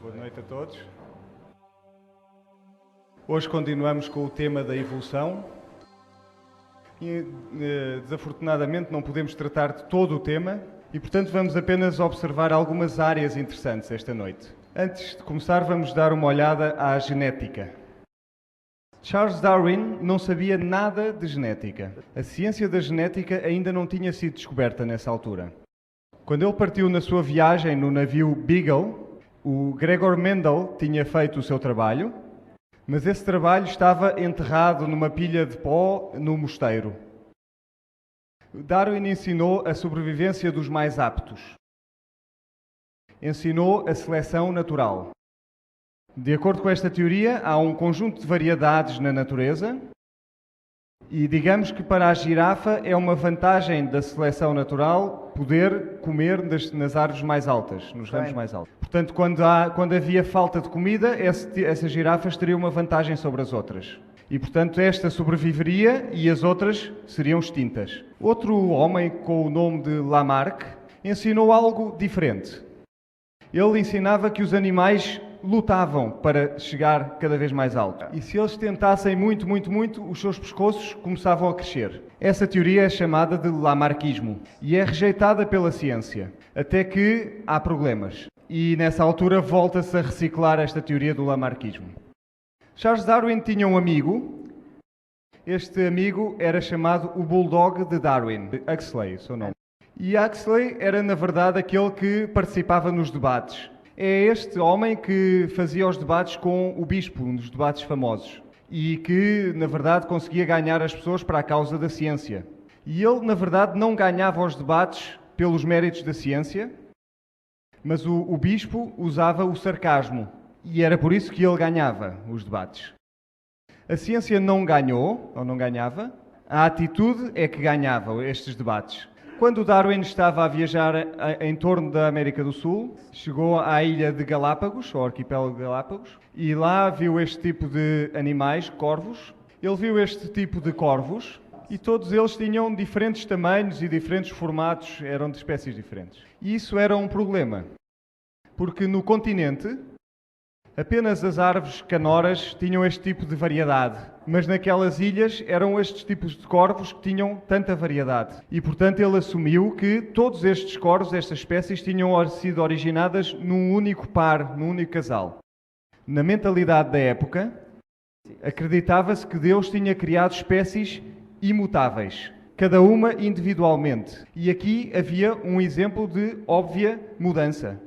Boa noite a todos. Hoje continuamos com o tema da evolução. E, desafortunadamente não podemos tratar de todo o tema e, portanto, vamos apenas observar algumas áreas interessantes esta noite. Antes de começar, vamos dar uma olhada à genética. Charles Darwin não sabia nada de genética. A ciência da genética ainda não tinha sido descoberta nessa altura. Quando ele partiu na sua viagem no navio Beagle, o Gregor Mendel tinha feito o seu trabalho, mas esse trabalho estava enterrado numa pilha de pó no mosteiro. Darwin ensinou a sobrevivência dos mais aptos. Ensinou a seleção natural. De acordo com esta teoria, há um conjunto de variedades na natureza e digamos que para a girafa é uma vantagem da seleção natural poder comer nas árvores mais altas, nos ramos mais altos. Portanto, quando havia falta de comida, essas girafas teriam uma vantagem sobre as outras. E, portanto, esta sobreviveria e as outras seriam extintas. Outro homem com o nome de Lamarck ensinou algo diferente. Ele ensinava que os animais lutavam para chegar cada vez mais alto. E se eles tentassem muito, os seus pescoços começavam a crescer. Essa teoria é chamada de lamarquismo e é rejeitada pela ciência, até que há problemas. E nessa altura volta-se a reciclar esta teoria do lamarquismo. Charles Darwin tinha um amigo. Este amigo era chamado o Bulldog de Darwin, Huxley, seu nome. E Huxley era, na verdade, aquele que participava nos debates. É este homem que fazia os debates com o bispo, um dos debates famosos, e que, na verdade, conseguia ganhar as pessoas para a causa da ciência. E ele, na verdade, não ganhava os debates pelos méritos da ciência, mas o bispo usava o sarcasmo, e era por isso que ele ganhava os debates. A ciência não ganhou, ou não ganhava, a atitude é que ganhava estes debates. Quando Darwin estava a viajar em torno da América do Sul, chegou à ilha de Galápagos, ao arquipélago de Galápagos, e lá viu este tipo de animais, corvos. Ele viu este tipo de corvos e todos eles tinham diferentes tamanhos e diferentes formatos, eram de espécies diferentes. E isso era um problema, porque no continente apenas as árvores canoras tinham este tipo de variedade, mas naquelas ilhas eram estes tipos de corvos que tinham tanta variedade. E, portanto, ele assumiu que todos estes corvos, estas espécies, tinham sido originadas num único par, num único casal. Na mentalidade da época, acreditava-se que Deus tinha criado espécies imutáveis, cada uma individualmente. E aqui havia um exemplo de óbvia mudança.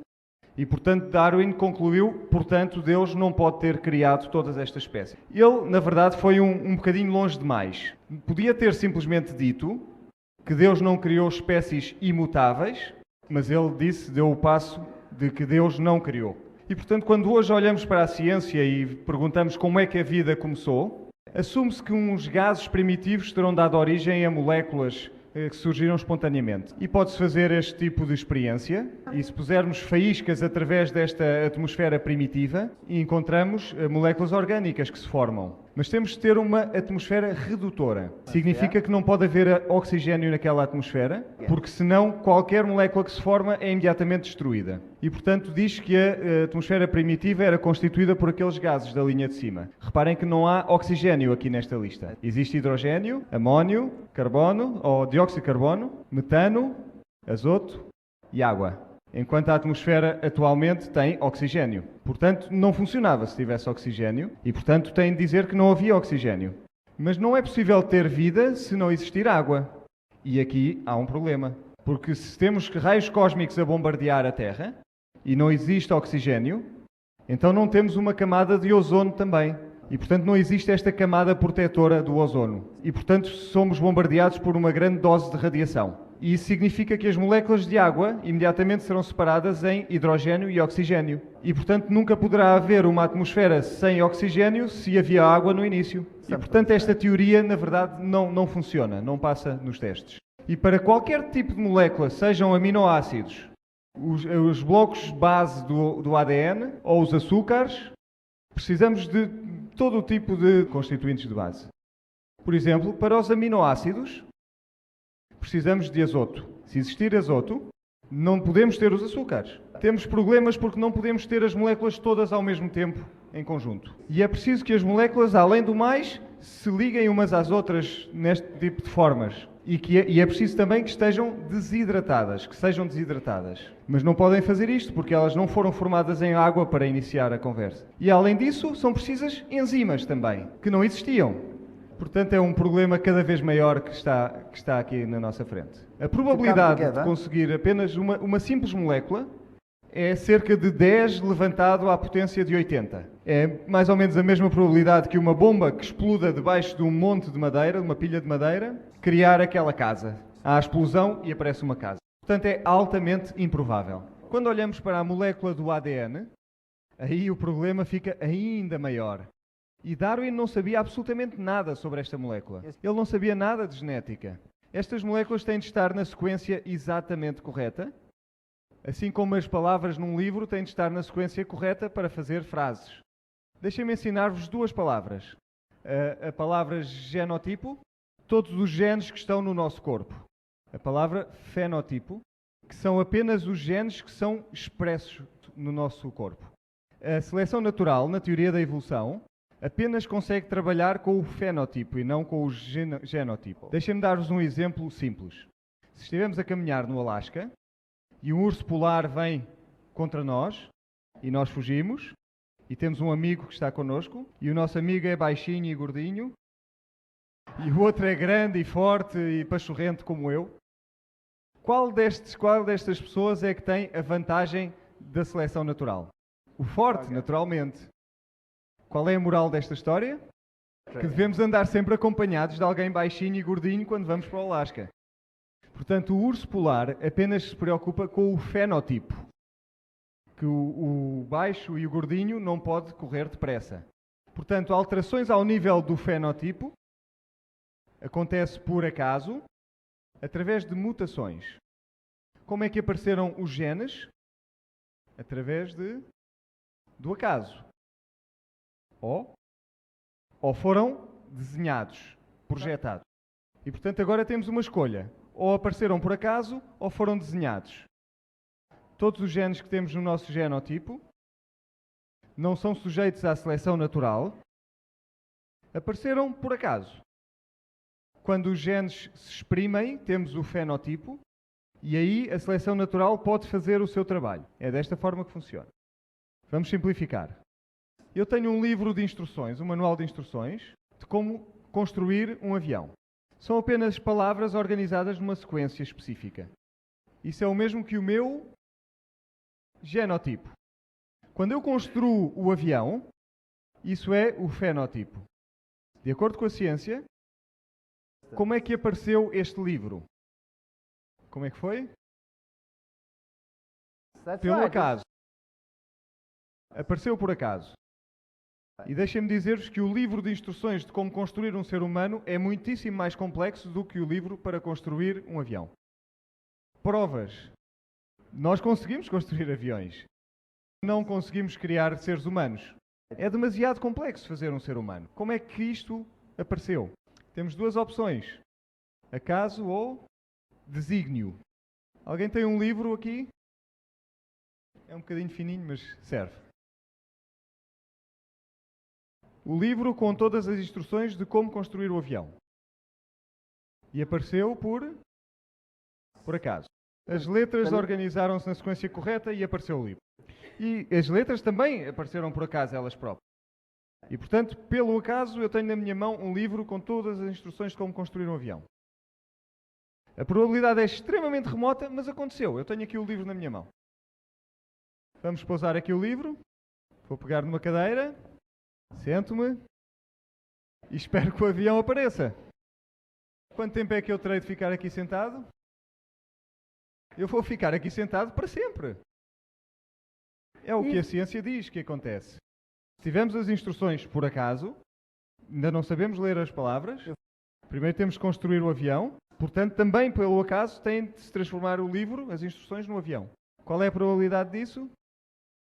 E, portanto, Darwin concluiu, portanto, Deus não pode ter criado todas estas espécies. Ele, na verdade, foi um bocadinho longe demais. Podia ter simplesmente dito que Deus não criou espécies imutáveis, mas ele deu o passo de que Deus não criou. E, portanto, quando hoje olhamos para a ciência e perguntamos como é que a vida começou, assume-se que uns gases primitivos terão dado origem a moléculas que surgiram espontaneamente. E pode-se fazer este tipo de experiência, e se pusermos faíscas através desta atmosfera primitiva, encontramos moléculas orgânicas que se formam. Mas temos de ter uma atmosfera redutora. Significa que não pode haver oxigênio naquela atmosfera, porque senão qualquer molécula que se forma é imediatamente destruída. E, portanto, diz que a atmosfera primitiva era constituída por aqueles gases da linha de cima. Reparem que não há oxigênio aqui nesta lista. Existe hidrogênio, amónio, carbono, ou dióxido de carbono, metano, azoto e água. Enquanto a atmosfera atualmente tem oxigênio. Portanto, não funcionava se tivesse oxigênio e, portanto, tem de dizer que não havia oxigênio. Mas não é possível ter vida se não existir água. E aqui há um problema. Porque se temos raios cósmicos a bombardear a Terra e não existe oxigênio, então não temos uma camada de ozono também. E, portanto, não existe esta camada protetora do ozono. E, portanto, somos bombardeados por uma grande dose de radiação. E isso significa que as moléculas de água imediatamente serão separadas em hidrogênio e oxigênio. E, portanto, nunca poderá haver uma atmosfera sem oxigênio se havia água no início. E, portanto, esta teoria, na verdade, não funciona, não passa nos testes. E para qualquer tipo de molécula, sejam aminoácidos, os blocos base do ADN ou os açúcares, precisamos de todo o tipo de constituintes de base. Por exemplo, para os aminoácidos, precisamos de azoto. Se existir azoto, não podemos ter os açúcares. Temos problemas porque não podemos ter as moléculas todas ao mesmo tempo em conjunto. E é preciso que as moléculas, além do mais, se liguem umas às outras neste tipo de formas. E é preciso também que estejam desidratadas, que sejam desidratadas. Mas não podem fazer isto porque elas não foram formadas em água para iniciar a conversa. E além disso, são precisas enzimas também, que não existiam. Portanto, é um problema cada vez maior que está aqui na nossa frente. A probabilidade de conseguir apenas uma simples molécula é cerca de 10 levantado à potência de 80. É mais ou menos a mesma probabilidade que uma bomba que exploda debaixo de um monte de madeira, de uma pilha de madeira, criar aquela casa. Há a explosão e aparece uma casa. Portanto, é altamente improvável. Quando olhamos para a molécula do ADN, aí o problema fica ainda maior. E Darwin não sabia absolutamente nada sobre esta molécula. Ele não sabia nada de genética. Estas moléculas têm de estar na sequência exatamente correta, assim como as palavras num livro têm de estar na sequência correta para fazer frases. Deixem-me ensinar-vos duas palavras. A palavra genotipo, todos os genes que estão no nosso corpo. A palavra fenotipo, que são apenas os genes que são expressos no nosso corpo. A seleção natural, na teoria da evolução, apenas consegue trabalhar com o fenotipo e não com o genotipo. Deixem-me dar-vos um exemplo simples. Se estivermos a caminhar no Alasca e um urso polar vem contra nós e nós fugimos e temos um amigo que está connosco e o nosso amigo é baixinho e gordinho e o outro é grande e forte e pachorrento como eu, qual destas pessoas é que tem a vantagem da seleção natural? O forte, naturalmente. Qual é a moral desta história? Que devemos andar sempre acompanhados de alguém baixinho e gordinho quando vamos para o Alasca. Portanto, o urso polar apenas se preocupa com o fenotipo, que o baixo e o gordinho não pode correr depressa. Portanto, alterações ao nível do fenotipo acontece por acaso, através de mutações. Como é que apareceram os genes? Através do acaso. Ou foram desenhados, projetados. E, portanto, agora temos uma escolha. Ou apareceram por acaso, ou foram desenhados. Todos os genes que temos no nosso genotipo não são sujeitos à seleção natural. Apareceram por acaso. Quando os genes se exprimem, temos o fenotipo, e aí a seleção natural pode fazer o seu trabalho. É desta forma que funciona. Vamos simplificar. Eu tenho um livro de instruções, um manual de instruções, de como construir um avião. São apenas palavras organizadas numa sequência específica. Isso é o mesmo que o meu genotipo. Quando eu construo o avião, isso é o fenotipo. De acordo com a ciência, como é que apareceu este livro? Como é que foi? Pelo acaso. Apareceu por acaso. E deixem-me dizer-vos que o livro de instruções de como construir um ser humano é muitíssimo mais complexo do que o livro para construir um avião. Provas. Nós conseguimos construir aviões. Não conseguimos criar seres humanos. É demasiado complexo fazer um ser humano. Como é que isto apareceu? Temos duas opções. Acaso ou desígnio. Alguém tem um livro aqui? É um bocadinho fininho, mas serve. O livro com todas as instruções de como construir o avião. E apareceu por acaso. As letras organizaram-se na sequência correta e apareceu o livro. E as letras também apareceram por acaso elas próprias. E, portanto, pelo acaso, eu tenho na minha mão um livro com todas as instruções de como construir um avião. A probabilidade é extremamente remota, mas aconteceu. Eu tenho aqui o livro na minha mão. Vamos pousar aqui o livro. Vou pegar numa cadeira. Sento-me e espero que o avião apareça. Quanto tempo é que eu terei de ficar aqui sentado? Eu vou ficar aqui sentado para sempre. É o que a ciência diz que acontece. Se tivermos as instruções por acaso, ainda não sabemos ler as palavras, primeiro temos que construir o avião, portanto, também pelo acaso tem de se transformar o livro, as instruções, no avião. Qual é a probabilidade disso?